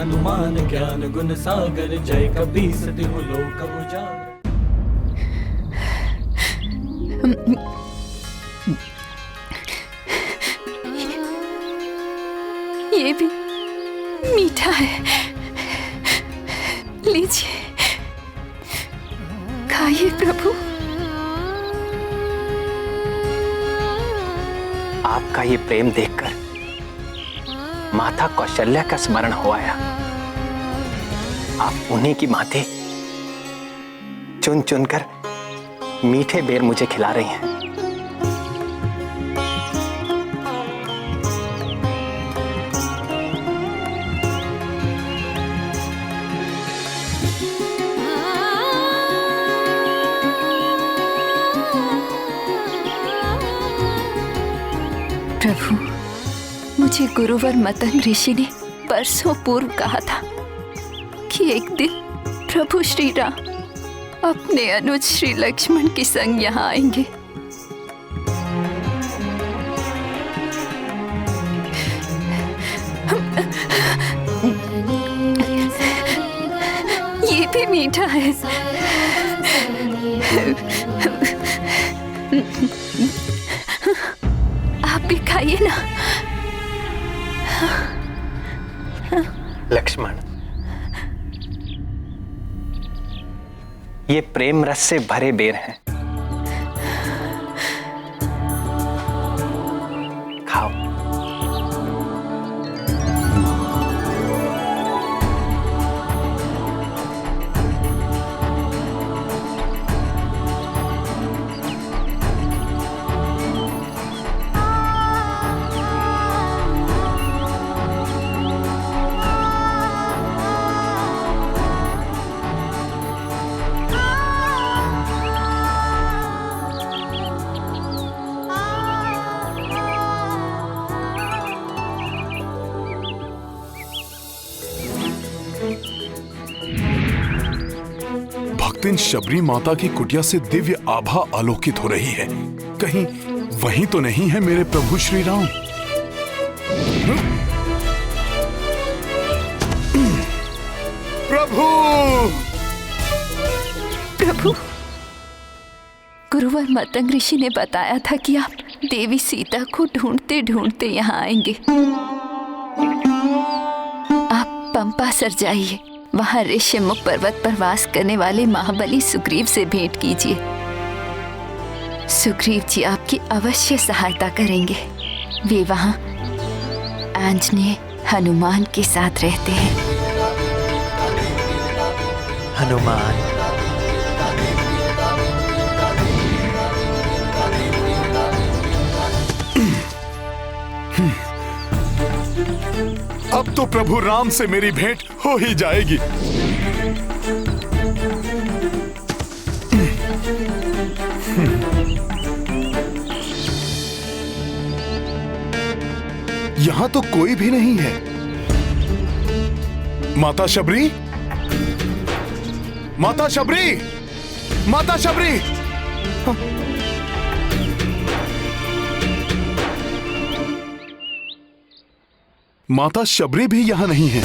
हनुमान ज्ञान गुण सागर, जय कपीस तिहु लोक उजागर। ये भी मीठा है, लीजिए खाइए प्रभु। आपका ये प्रेम देखकर माता कौशल्या का स्मरण हो आया। आप उन्हीं की माते चुन चुनकर मीठे बेर मुझे खिला रही हैं। प्रभु, मुझे गुरुवर मतंग ऋषि ने बरसों पूर्व कहा था कि एक दिन प्रभु श्री राम अपने अनुज श्री लक्ष्मण के संग यहाँ आएंगे। ये भी मीठा है। आप भी खाइए ना। लक्ष्मण, ये प्रेम रस से भरे बेर हैं। खाओ। भक्तिन शबरी माता की कुटिया से दिव्य आभा आलोकित हो रही है। कहीं वही तो नहीं है मेरे प्रभु श्री राम? प्रभु! प्रभु, गुरुवर मतंग ऋषि ने बताया था कि आप देवी सीता को ढूंढते ढूंढते यहाँ आएंगे। आप पंपा सर जाइए, वहाँ ऋष्यमुख पर्वत पर वास करने वाले महाबली सुग्रीव से भेंट कीजिए। सुग्रीव जी आपकी अवश्य सहायता करेंगे। वे वहाँ आंजनेय हनुमान के साथ रहते हैं। हनुमान, अब तो प्रभु राम से मेरी भेंट हो ही जाएगी। यहाँ तो कोई भी नहीं है। माता शबरी, माता शबरी, माता शबरी! माता शबरी भी यहां नहीं है।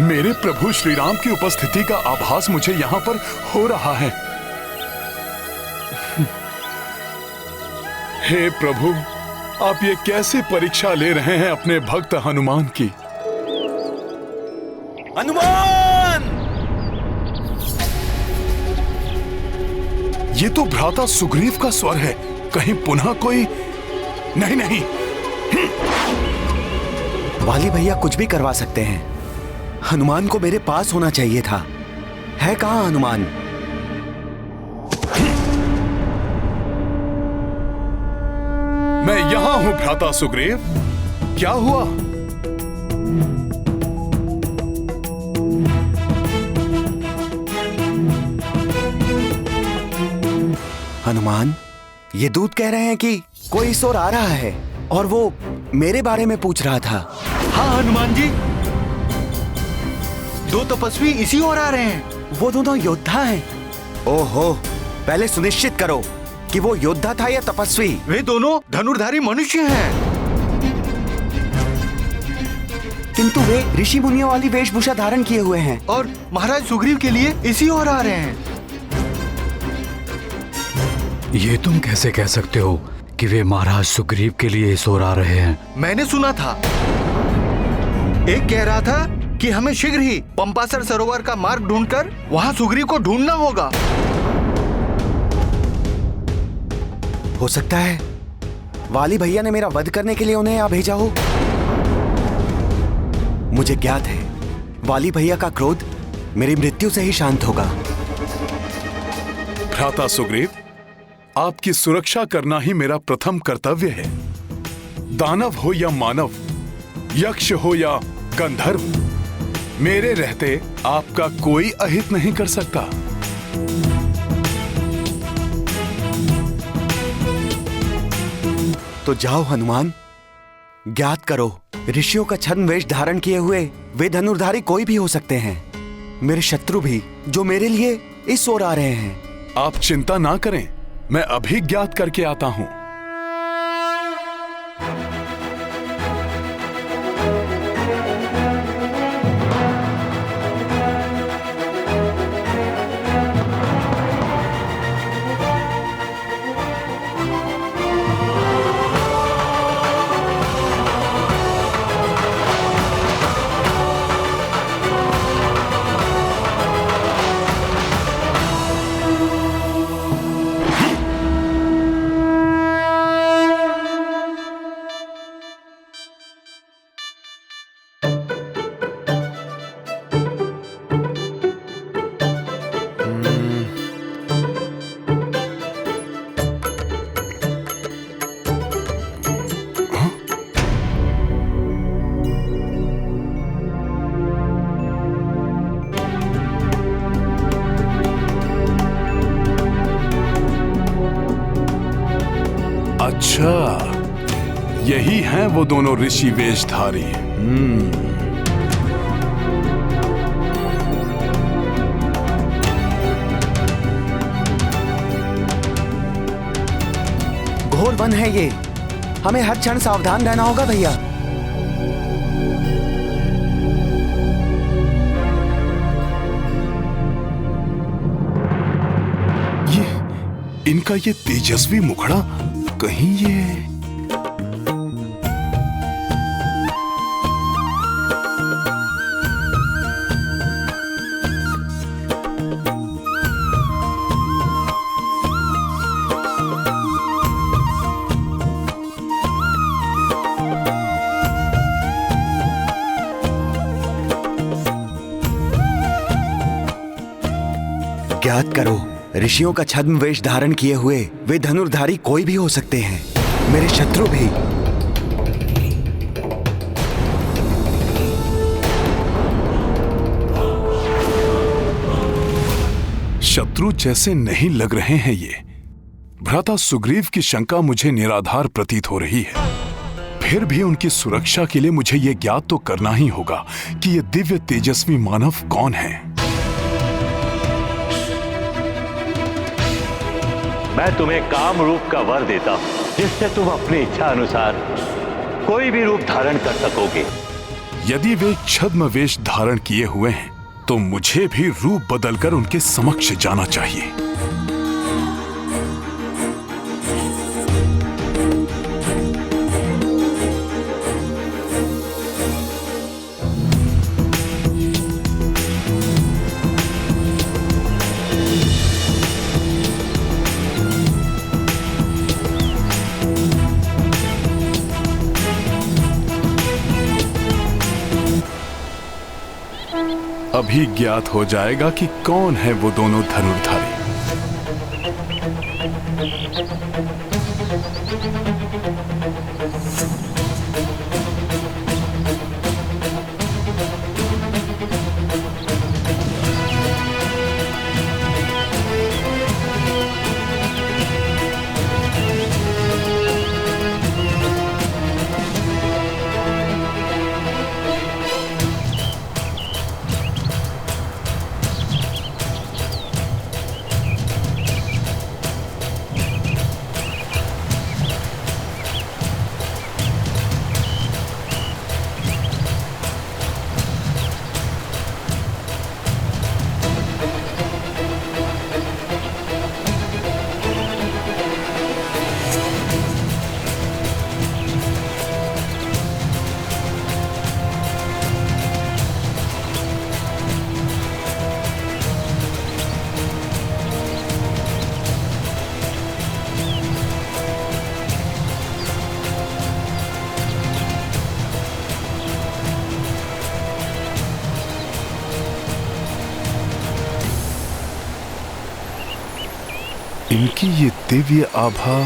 मेरे प्रभु श्री राम की उपस्थिति का आभास मुझे यहाँ पर हो रहा है। हे प्रभु, आप ये कैसे परीक्षा ले रहे हैं अपने भक्त हनुमान की? हनुमान! ये तो भ्राता सुग्रीव का स्वर है। कहीं पुनः कोई? नहीं नहीं, वाली भैया कुछ भी करवा सकते हैं। हनुमान को मेरे पास होना चाहिए था। है कहाँ हनुमान? मैं यहां हूं भ्राता सुग्रीव। क्या हुआ? ये दूत कह रहे हैं कि कोई इस ओर आ रहा है और वो मेरे बारे में पूछ रहा था। हाँ हनुमान जी, 2 तपस्वी इसी ओर आ रहे हैं। वो दोनों योद्धा हैं। ओहो, पहले सुनिश्चित करो कि वो योद्धा था या तपस्वी। वे दोनों धनुर्धारी मनुष्य हैं। किंतु वे ऋषि मुनियों वाली वेशभूषा धारण किए हुए हैं और महाराज सुग्रीव के लिए इसी ओर आ रहे हैं। ये तुम कैसे कह सकते हो कि वे महाराज सुग्रीव के लिए इस ओर आ रहे हैं? मैंने सुना था, एक कह रहा था कि हमें शीघ्र ही पंपासर सरोवर का मार्ग ढूंढकर वहां सुग्रीव को ढूंढना होगा। हो सकता है वाली भैया ने मेरा वध करने के लिए उन्हें यहाँ भेजा हो। मुझे ज्ञात है वाली भैया का क्रोध मेरी मृत्यु से ही शांत होगा। भ्राता सुग्रीव, आपकी सुरक्षा करना ही मेरा प्रथम कर्तव्य है। दानव हो या मानव, यक्ष हो या गंधर्व, मेरे रहते आपका कोई अहित नहीं कर सकता। तो जाओ हनुमान, ज्ञात करो, ऋषियों का छद्म वेश धारण किए हुए वे धनुर्धारी कोई भी हो सकते हैं, मेरे शत्रु भी, जो मेरे लिए इस ओर आ रहे हैं। आप चिंता ना करें, मैं अभी ज्ञात करके आता हूं। अच्छा, यही हैं वो दोनों ऋषि वेशधारी। घोर वन है ये, हमें हर क्षण सावधान रहना होगा भैया। इनका ये तेजस्वी मुखड़ा, कहीं ये ज्ञात करो, ऋषियों का छद्म वेश धारण किए हुए वे धनुर्धारी कोई भी हो सकते हैं, मेरे शत्रु भी। शत्रु जैसे नहीं लग रहे हैं ये। भ्राता सुग्रीव की शंका मुझे निराधार प्रतीत हो रही है। फिर भी उनकी सुरक्षा के लिए मुझे ये ज्ञात तो करना ही होगा कि ये दिव्य तेजस्वी मानव कौन है। मैं तुम्हें काम रूप का वर देता हूं, जिससे तुम अपनी इच्छा अनुसार कोई भी रूप धारण कर सकोगे। यदि वे छद्म वेश धारण किए हुए हैं तो मुझे भी रूप बदलकर उनके समक्ष जाना चाहिए। अभी ज्ञात हो जाएगा कि कौन है वो दोनों धनुर्धारी। इनकी ये दिव्य आभा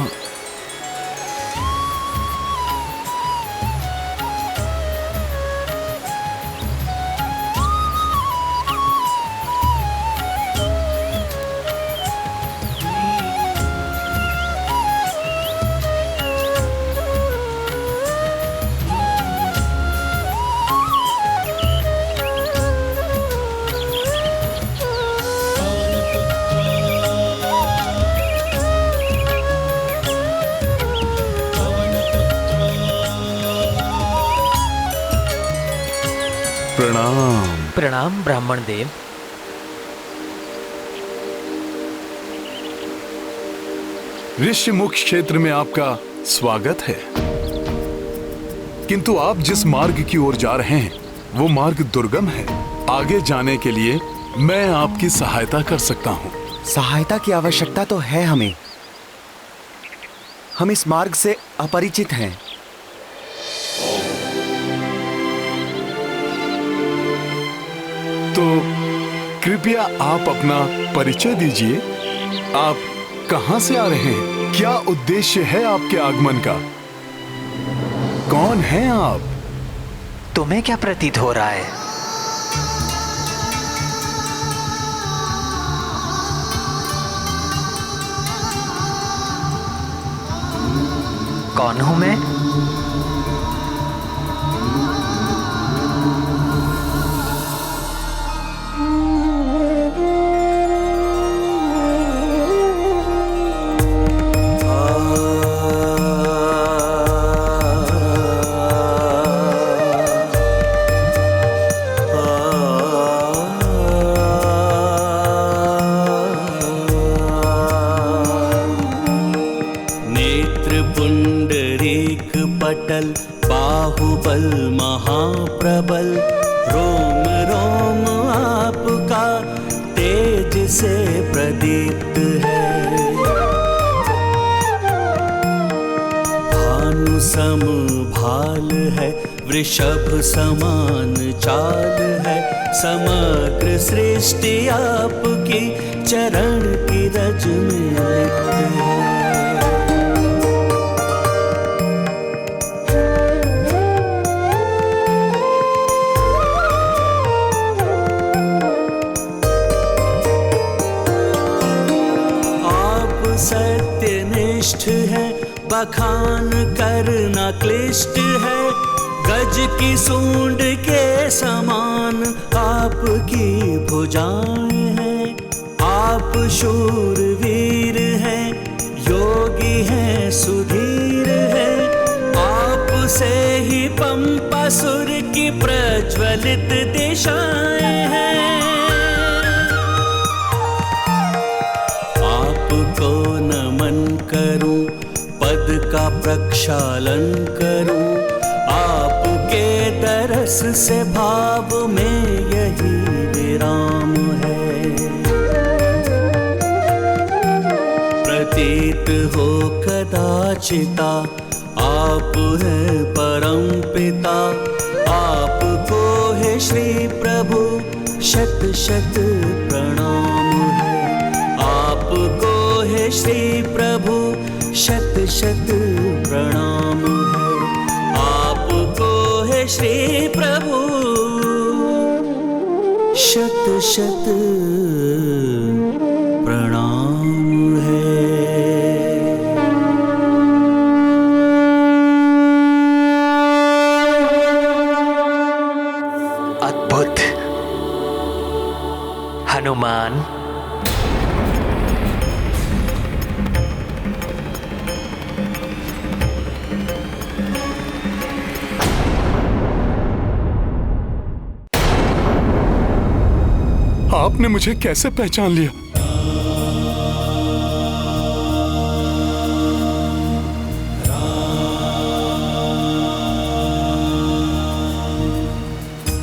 प्रणाम। प्रणाम ब्राह्मण देव। ऋषिमुख क्षेत्र में आपका स्वागत है, किंतु आप जिस मार्ग की ओर जा रहे हैं वो मार्ग दुर्गम है। आगे जाने के लिए मैं आपकी सहायता कर सकता हूँ। सहायता की आवश्यकता तो है हमें। हम इस मार्ग से अपरिचित हैं। तो कृपया आप अपना परिचय दीजिए। आप कहां से आ रहे हैं? क्या उद्देश्य है आपके आगमन का? कौन हैं आप? तुम्हें क्या प्रतीत हो रहा है? कौन हूं मैं? पटल बाहुबल महाप्रबल, रोम रोम आपका तेज से प्रदीप्त है। भानु सम भाल है, वृषभ समान चाल है, समग्र सृष्टि आपकी चरण की रज में लिप्त है। सत्यनिष्ठ है, बखान करना क्लिष्ट है, गज की सूंड के समान आपकी भुजाएं हैं। आप शूरवीर हैं, योगी हैं, सुधीर हैं, आप से ही पंपासुर की प्रज्वलित दिशाएं हैं। आपको नमन करूं, पद का प्रक्षालन करूं, आपके दरस से भाव में यही विराम है। प्रतीत हो कदाचिता आप हैं परम पिता, आपको है श्री प्रभु शत शत प्रणाम है। आपको है श्री प्रभु शत शत प्रणाम है। आपको है श्री प्रभु शत शत प्रणाम है। अद्भुत हनुमान। आपने मुझे कैसे पहचान लिया?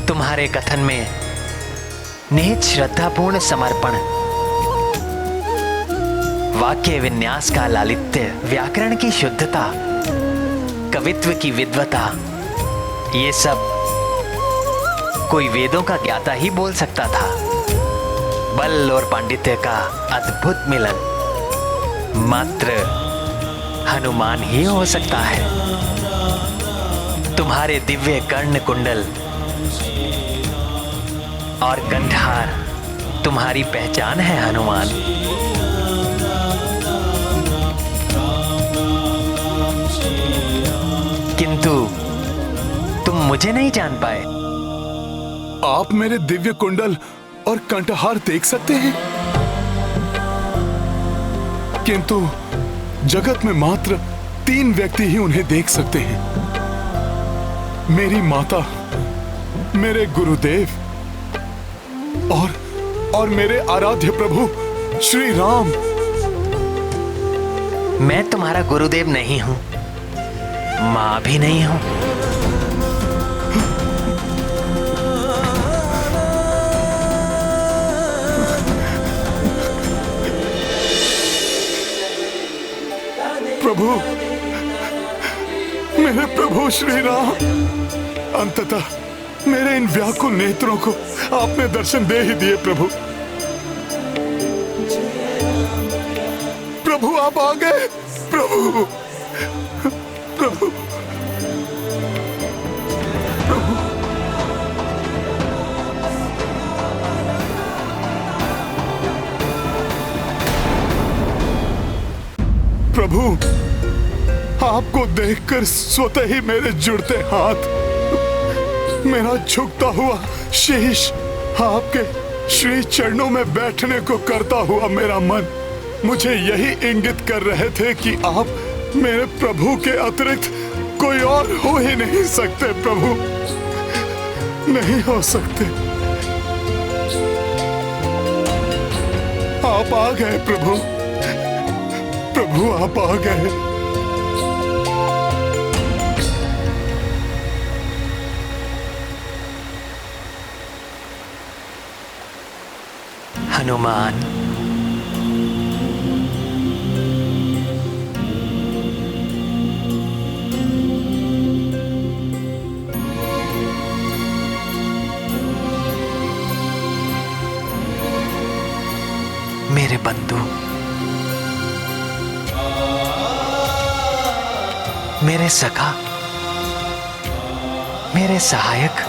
तुम्हारे कथन में निहित श्रद्धापूर्ण समर्पण, वाक्य विन्यास का लालित्य, व्याकरण की शुद्धता, कवित्व की विद्वता, ये सब कोई वेदों का ज्ञाता ही बोल सकता था। बल और पांडित्य का अद्भुत मिलन। मात्र हनुमान ही हो सकता है। तुम्हारे दिव्य कर्ण कुंडल और कंठहार तुम्हारी पहचान है हनुमान। किंतु तुम मुझे नहीं जान पाए। आप मेरे दिव्य कुंडल और कंठहार देख सकते हैं, किंतु जगत में मात्र 3 व्यक्ति ही उन्हें देख सकते हैं। मेरी माता, मेरे गुरुदेव और मेरे आराध्य प्रभु श्री राम। मैं तुम्हारा गुरुदेव नहीं हूं, मां भी नहीं हूं। प्रभु, मेरे प्रभु श्री राम, अंततः मेरे इन व्याकुल नेत्रों को आपने दर्शन दे ही दिए। प्रभु, प्रभु आप आ गए। प्रभु, प्रभु, प्रभु, प्रभु, आपको देखकर स्वतः ही मेरे जुड़ते हाथ, मेरा झुकता हुआ शीश, आपके श्री चरणों में बैठने को करता हुआ मेरा मन मुझे यही इंगित कर रहे थे कि आप मेरे प्रभु के अतिरिक्त कोई और हो ही नहीं सकते। प्रभु, नहीं हो सकते। आप आ गए प्रभु, प्रभु आप आ गए। हनुमान, मेरे बंधु, मेरे सखा, मेरे सहायक,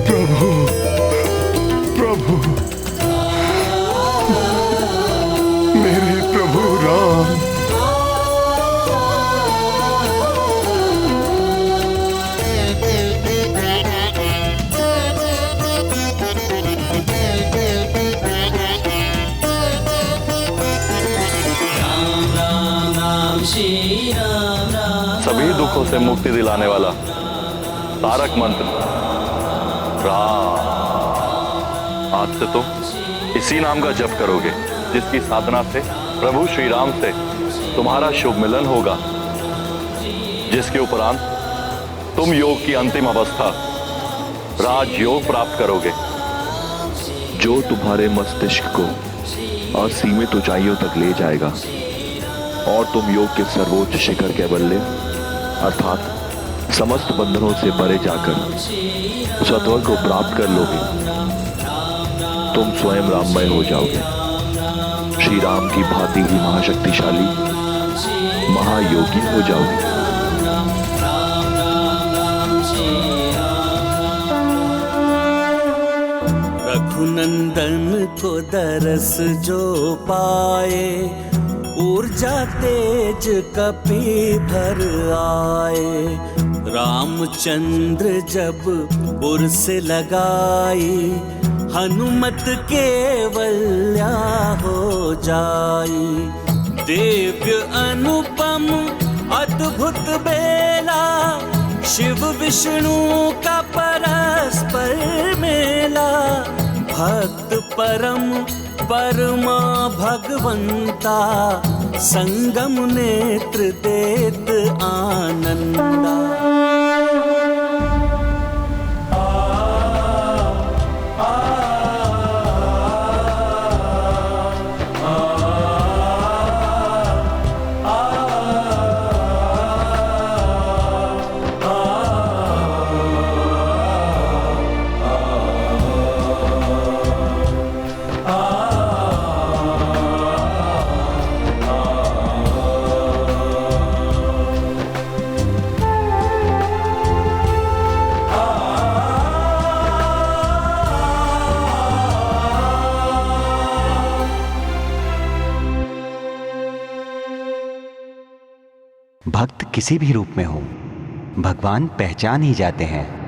प्रभु, प्रभु, मेरे प्रभु राम, सभी दुखों से मुक्ति दिलाने वाला तारक मंत्र राम। आज से तुम इसी नाम का जप करोगे, जिसकी साधना से प्रभु श्री राम से तुम्हारा शुभ मिलन होगा, जिसके उपरांत तुम योग की अंतिम अवस्था राजयोग प्राप्त करोगे, जो तुम्हारे मस्तिष्क को असीमित ऊंचाइयों तक ले जाएगा और तुम योग के सर्वोच्च शिखर कैवल्य अर्थात समस्त बंधनों से परे जाकर सत्वर को प्राप्त कर लोगे। तुम स्वयं राममय हो जाओगे, श्री राम की भांति ही महाशक्तिशाली महायोगी हो जाओगे। रघुनंदन को दरस जो पाए, ऊर्जा तेज कपि भर आए। रामचंद्र जब उर्स लगाई, हनुमत केवल्या हो जाई। दिव्य अनुपम अद्भुत बेला, शिव विष्णु का परस्पर मेला। भक्त परम परमा भगवंता, संगम नेत्र देत आनंदा। भक्त किसी भी रूप में हो, भगवान पहचान ही जाते हैं।